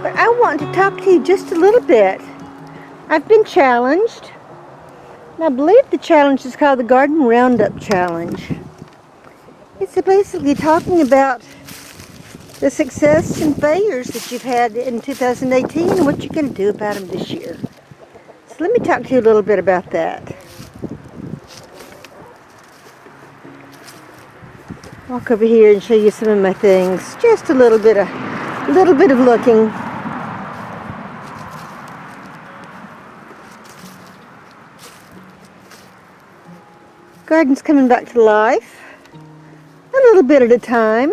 But I want to talk to you just a little bit. I've been challenged. And I believe the challenge is called the Garden Roundup Challenge. It's basically talking about the success and failures that you've had in 2018 and what you're going to do about them this year. So let me talk to you a little bit about that. Walk over here and show you some of my things. Just a little bit of looking. Garden's coming back to life, a little bit at a time.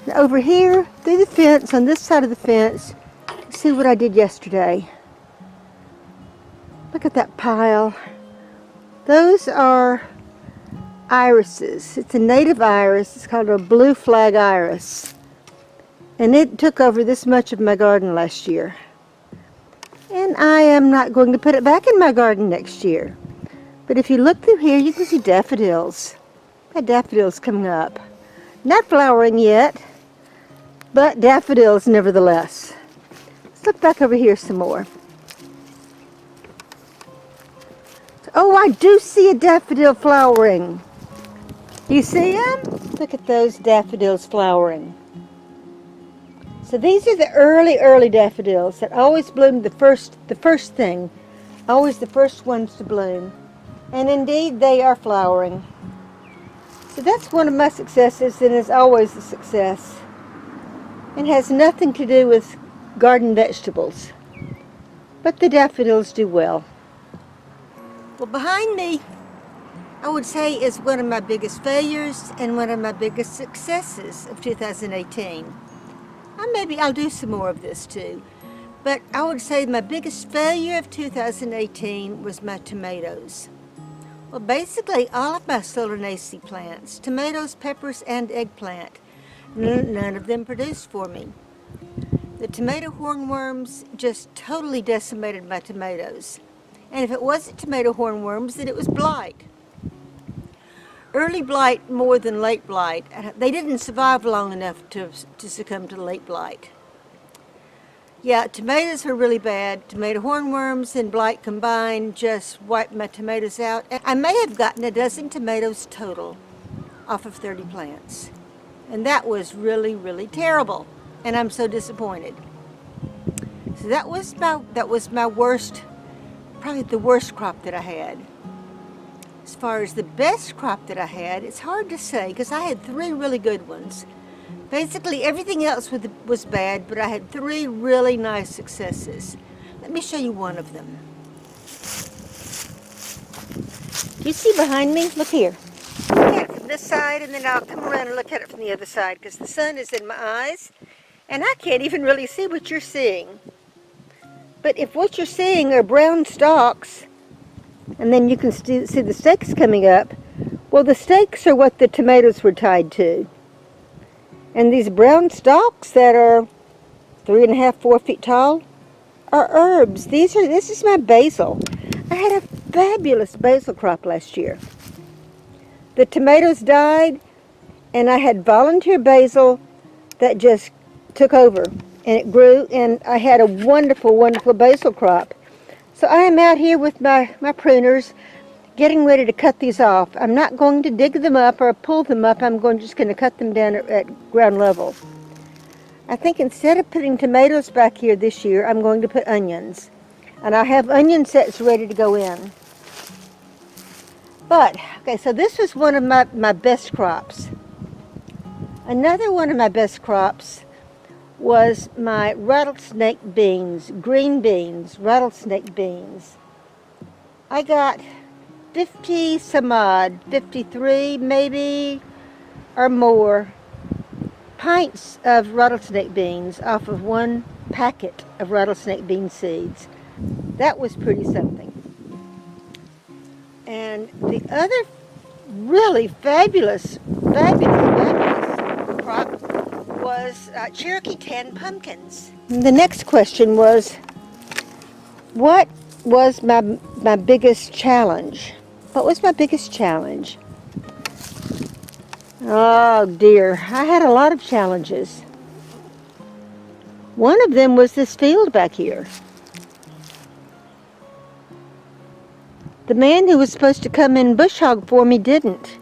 And over here, through the fence, on this side of the fence, see what I did yesterday. Look at that pile. Those are irises. It's a native iris. It's called a blue flag iris. And it took over this much of my garden last year. And I am not going to put it back in my garden next year. But if you look through here, you can see daffodils. Got daffodils coming up. Not flowering yet, but daffodils nevertheless. Let's look back over here some more. Oh, I do see a daffodil flowering. You see them? Look at those daffodils flowering. So these are the early daffodils that always bloom the first thing. Always the first ones to bloom. And indeed, they are flowering. So that's one of my successes, and is always a success. And has nothing to do with garden vegetables. But the daffodils do well. Well, behind me, I would say, is one of my biggest failures and one of my biggest successes of 2018. Maybe I'll do some more of this too. But I would say my biggest failure of 2018 was my tomatoes. Well, basically all of my Solanaceae plants, tomatoes, peppers, and eggplant, none of them produced for me. The tomato hornworms just totally decimated my tomatoes. And if it wasn't tomato hornworms, then it was blight. Early blight more than late blight. They didn't survive long enough to succumb to late blight. Yeah, tomatoes were really bad. Tomato hornworms and blight combined just wiped my tomatoes out. I may have gotten a dozen tomatoes total off of 30 plants. And that was really, really terrible. And I'm so disappointed. So that was my worst, probably the worst crop that I had. As far as the best crop that I had, it's hard to say because I had 3 really good ones. Basically everything else was bad, but I had 3 really nice successes. Let me show you one of them. Do you see behind me? Look here. Look at it from this side, and then I'll come around and look at it from the other side because the sun is in my eyes and I can't even really see what you're seeing. But if what you're seeing are brown stalks, and then you can see the stakes coming up, well, the stakes are what the tomatoes were tied to. And these brown stalks that are 3.5, 4 feet tall are herbs. This is my basil. I had a fabulous basil crop last year. The tomatoes died, and I had volunteer basil that just took over, and it grew, and I had a wonderful, wonderful basil crop. So I am out here with my pruners, getting ready to cut these off. I'm not going to dig them up or pull them up. I'm just going to cut them down at ground level. I think instead of putting tomatoes back here this year, I'm going to put onions. And I have onion sets ready to go in. But, okay, so this was one of my best crops. Another one of my best crops was my rattlesnake beans, green beans, rattlesnake beans. I got 50 some odd, 53 maybe, or more, pints of rattlesnake beans off of 1 packet of rattlesnake bean seeds. That was pretty something. And the other really fabulous crop was Cherokee tan pumpkins. The next question was, what was my biggest challenge? What was my biggest challenge? Oh dear, I had a lot of challenges. One of them was this field back here. The man who was supposed to come in bush hog for me didn't.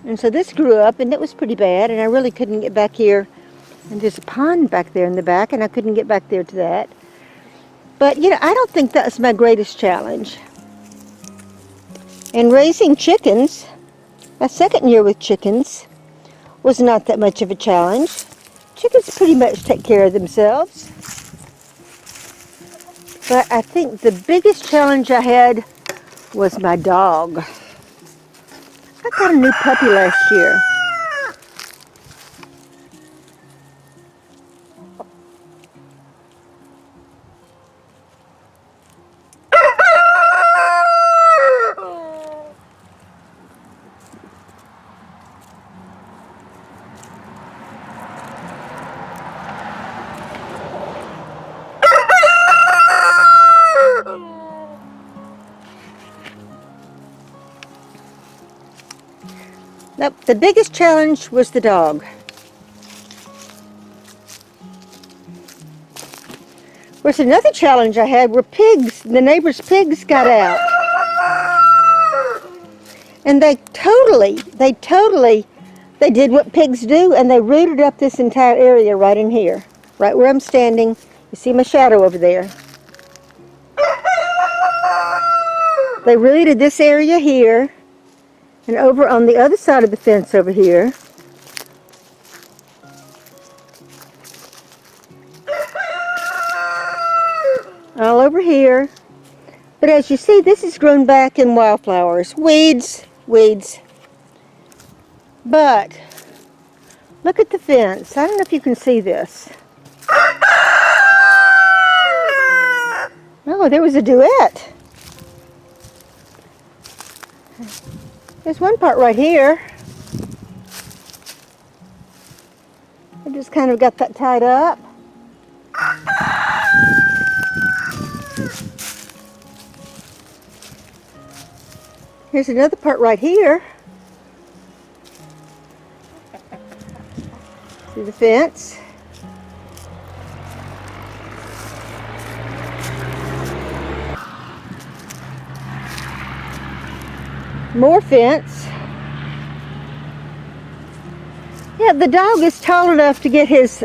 And so this grew up, and it was pretty bad, and I really couldn't get back here. And there's a pond back there in the back, and I couldn't get back there to that. But, you know, I don't think that was my greatest challenge. And raising chickens, my second year with chickens, was not that much of a challenge. Chickens pretty much take care of themselves. But I think the biggest challenge I had was my dog. I got a new puppy last year. Nope, the biggest challenge was the dog. Of course, another challenge I had were pigs. The neighbors' pigs got out. And they did what pigs do, and they rooted up this entire area right in here. Right where I'm standing. You see my shadow over there. They rooted this area here. And over on the other side of the fence over here, all over here. But as you see, this is grown back in wildflowers. Weeds. But look at the fence. I don't know if you can see this. Oh, there was a duet. There's one part right here. I just kind of got that tied up. Here's another part right here. See the fence? More fence. Yeah, the dog is tall enough to get his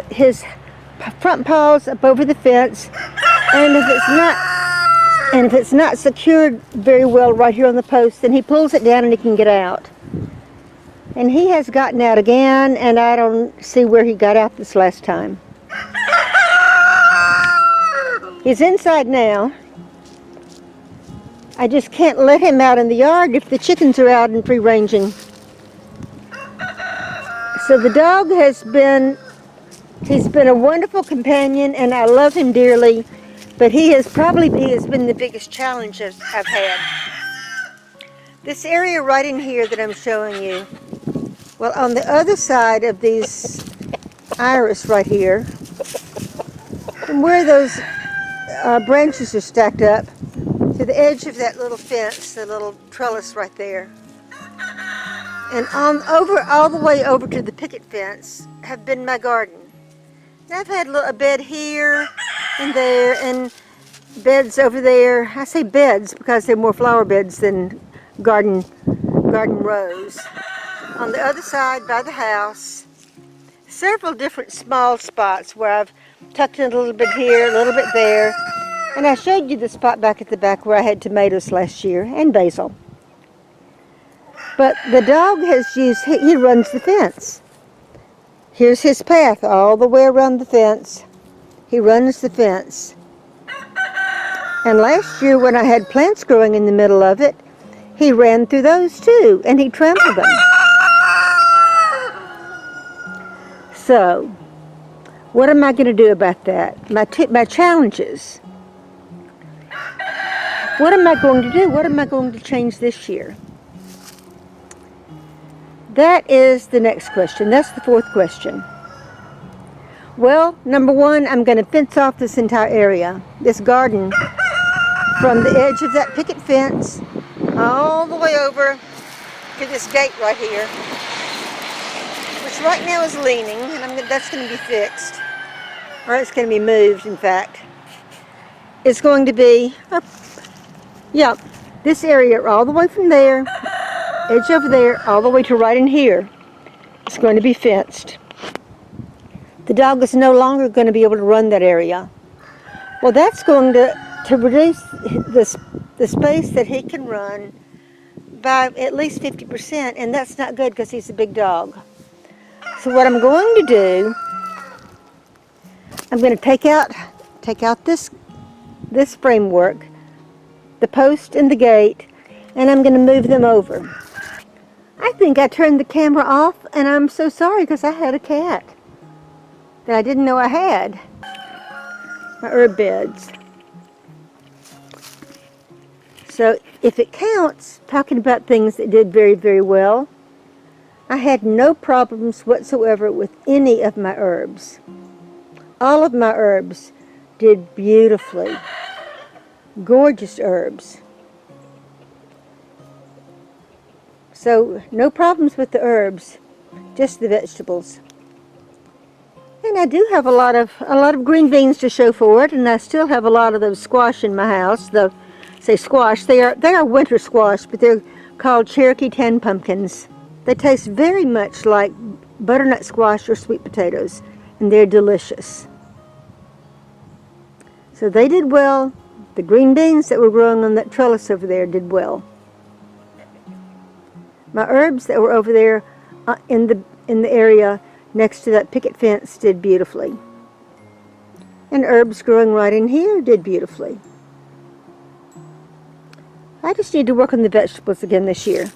front paws up over the fence, and if it's not secured very well right here on the post, then he pulls it down and he can get out. And he has gotten out again, and I don't see where he got out this last time. He's inside now. I just can't let him out in the yard if the chickens are out and free-ranging. So the dog he's been a wonderful companion, and I love him dearly, but he has been the biggest challenge I've had. This area right in here that I'm showing you, well, on the other side of these iris right here, from where those branches are stacked up, to the edge of that little fence, the little trellis right there, and all the way over to the picket fence have been my garden. And I've had a bed here and there, and beds over there. I say beds because they're more flower beds than garden rows. On the other side by the house, several different small spots where I've tucked in a little bit here, a little bit there. And I showed you the spot back at the back where I had tomatoes last year, and basil. But the dog he runs the fence. Here's his path all the way around the fence. He runs the fence. And last year when I had plants growing in the middle of it, he ran through those too, and he trampled them. So, what am I going to do about that? My challenges. What am I going to do? What am I going to change this year? That is the next question. That's the fourth question. Well, number one, I'm going to fence off this entire area, this garden, from the edge of that picket fence all the way over to this gate right here. right now is leaning, and that's going to be fixed. Or it's going to be moved, in fact. It's going to be, yeah, this area all the way from there, edge over there, all the way to right in here. It's going to be fenced. The dog is no longer going to be able to run that area. Well, that's going to reduce the space that he can run by at least 50%, and that's not good because he's a big dog. So what I'm going to do, I'm going to take out this framework, the post and the gate, and I'm going to move them over. I think I turned the camera off, and I'm so sorry because I had a cat that I didn't know I had. My herb beds. So if it counts, talking about things that did very, very well, I had no problems whatsoever with any of my herbs. All of my herbs did beautifully. Gorgeous herbs. So no problems with the herbs, just the vegetables. And I do have a lot of green beans to show for it, and I still have a lot of those squash in my house. Say squash, they are winter squash, but they're called Cherokee tan pumpkins. They taste very much like butternut squash or sweet potatoes, and they're delicious. So they did well. The green beans that were growing on that trellis over there did well. My herbs that were over there in the area next to that picket fence did beautifully. And herbs growing right in here did beautifully. I just need to work on the vegetables again this year.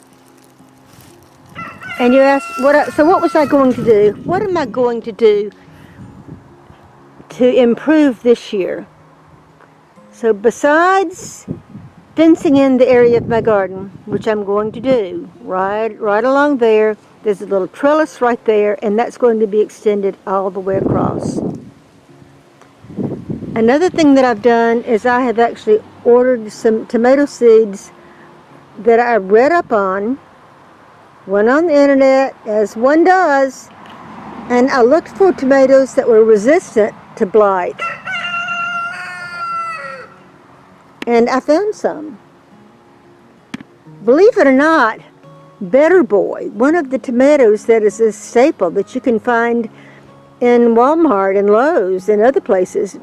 And you asked, so what was I going to do? What am I going to do to improve this year? So besides fencing in the area of my garden, which I'm going to do, right along there, there's a little trellis right there, and that's going to be extended all the way across. Another thing that I've done is I have actually ordered some tomato seeds that I read up on, went on the internet, as one does, and I looked for tomatoes that were resistant to blight. And I found some. Believe it or not, Better Boy, one of the tomatoes that is a staple that you can find in Walmart and Lowe's and other places,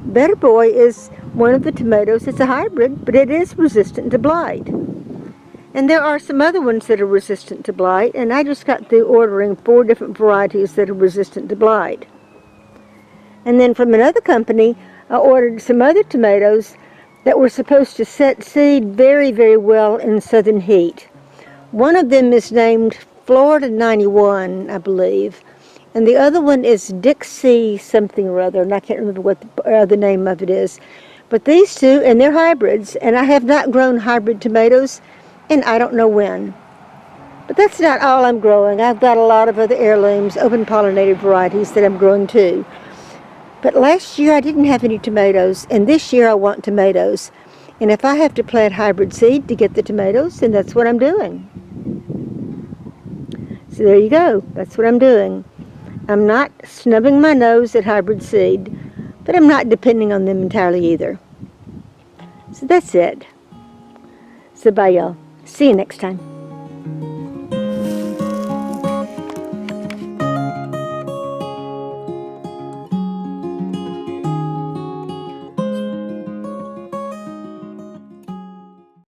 Better Boy is one of the tomatoes. It's a hybrid, but it is resistant to blight. And there are some other ones that are resistant to blight, and I just got through ordering 4 different varieties that are resistant to blight. And then from another company, I ordered some other tomatoes that were supposed to set seed very, very well in southern heat. One of them is named Florida 91, I believe, and the other one is Dixie something or other, and I can't remember what the name of it is. But these two, and they're hybrids, and I have not grown hybrid tomatoes, and I don't know when. But that's not all I'm growing. I've got a lot of other heirlooms, open pollinated varieties that I'm growing too. But last year I didn't have any tomatoes, and this year I want tomatoes. And if I have to plant hybrid seed to get the tomatoes, then that's what I'm doing. So there you go. That's what I'm doing. I'm not snubbing my nose at hybrid seed, but I'm not depending on them entirely either. So that's it. So bye, y'all. See you next time.